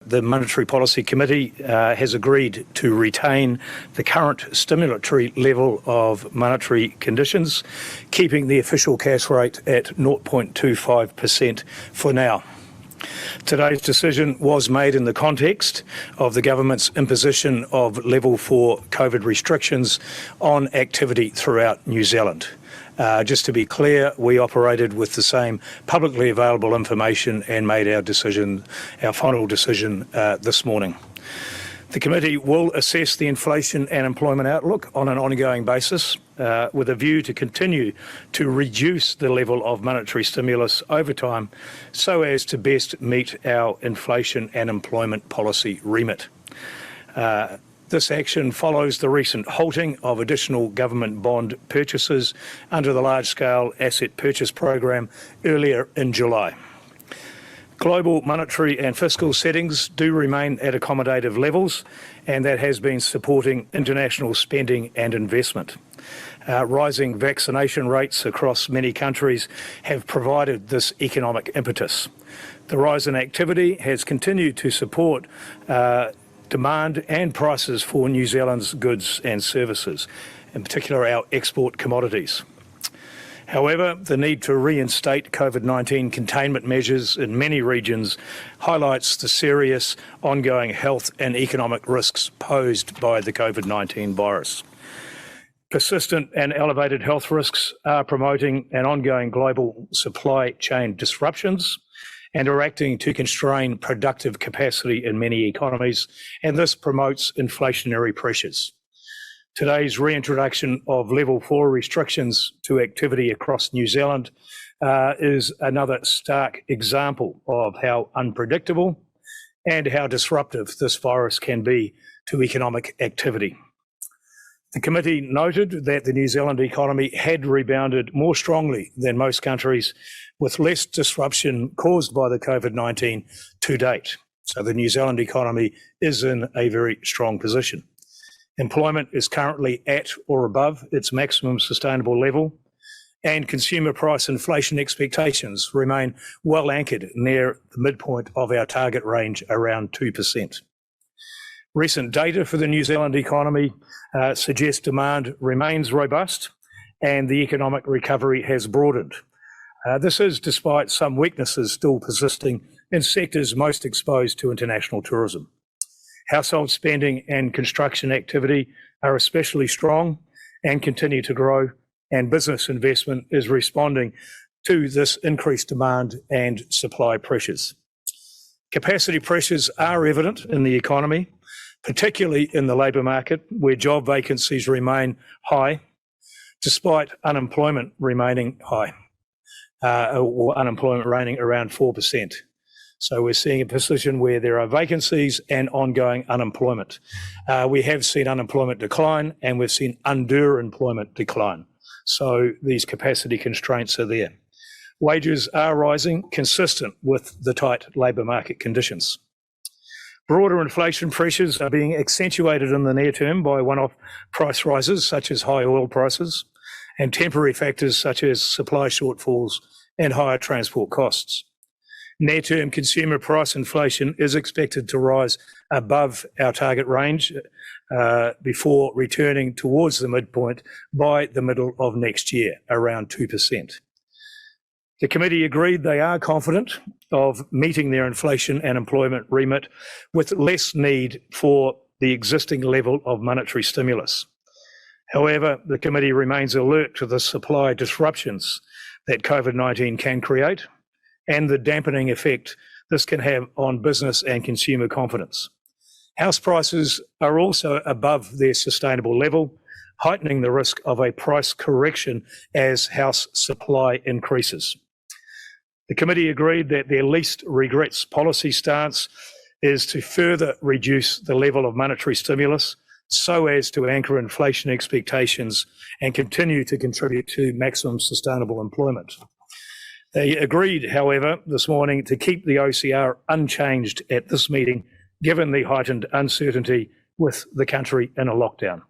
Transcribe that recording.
the Monetary Policy Committee has agreed to retain the current stimulatory level of monetary conditions, keeping the official cash rate at 0.25% for now. Today's decision was made in the context of the government's imposition of level 4 COVID restrictions on activity throughout New Zealand. Just to be clear, we operated with the same publicly available information and made our final decision this morning. The committee will assess the inflation and employment outlook on an ongoing basis with a view to continue to reduce the level of monetary stimulus over time so as to best meet our inflation and employment policy remit. This action follows the recent halting of additional government bond purchases under the large-scale asset purchase program earlier in July. Global monetary and fiscal settings do remain at accommodative levels, and that has been supporting international spending and investment. Rising vaccination rates across many countries have provided this economic impetus. The rise in activity has continued to support demand and prices for New Zealand's goods and services, in particular our export commodities. However, the need to reinstate COVID-19 containment measures in many regions highlights the serious ongoing health and economic risks posed by the COVID-19 virus. Persistent and elevated health risks are promoting an ongoing global supply chain disruptions and are acting to constrain productive capacity in many economies, and this promotes inflationary pressures. Today's reintroduction of level 4 restrictions to activity across New Zealand is another stark example of how unpredictable and how disruptive this virus can be to economic activity. The committee noted that the New Zealand economy had rebounded more strongly than most countries, with less disruption caused by the COVID-19 to date. So the New Zealand economy is in a very strong position. Employment is currently at or above its maximum sustainable level, and consumer price inflation expectations remain well anchored near the midpoint of our target range, around 2%. Recent data for the New Zealand economy suggests demand remains robust and the economic recovery has broadened. This is despite some weaknesses still persisting in sectors most exposed to international tourism. Household spending and construction activity are especially strong and continue to grow, and business investment is responding to this increased demand and supply pressures. Capacity pressures are evident in the economy, particularly in the labour market, where job vacancies remain high, despite unemployment remaining high, or unemployment remaining around 4%. So we're seeing a position where there are vacancies and ongoing unemployment. We have seen unemployment decline and we've seen underemployment decline. So these capacity constraints are there. Wages are rising, consistent with the tight labour market conditions. Broader inflation pressures are being accentuated in the near term by one-off price rises, such as high oil prices, and temporary factors such as supply shortfalls and higher transport costs. Near-term consumer price inflation is expected to rise above our target range before returning towards the midpoint by the middle of next year, around 2%. The committee agreed they are confident of meeting their inflation and employment remit with less need for the existing level of monetary stimulus. However, the committee remains alert to the supply disruptions that COVID-19 can create and the dampening effect this can have on business and consumer confidence. House prices are also above their sustainable level, heightening the risk of a price correction as house supply increases. The committee agreed that their least regrets policy stance is to further reduce the level of monetary stimulus so as to anchor inflation expectations and continue to contribute to maximum sustainable employment. They agreed, however, this morning to keep the OCR unchanged at this meeting, given the heightened uncertainty with the country in a lockdown.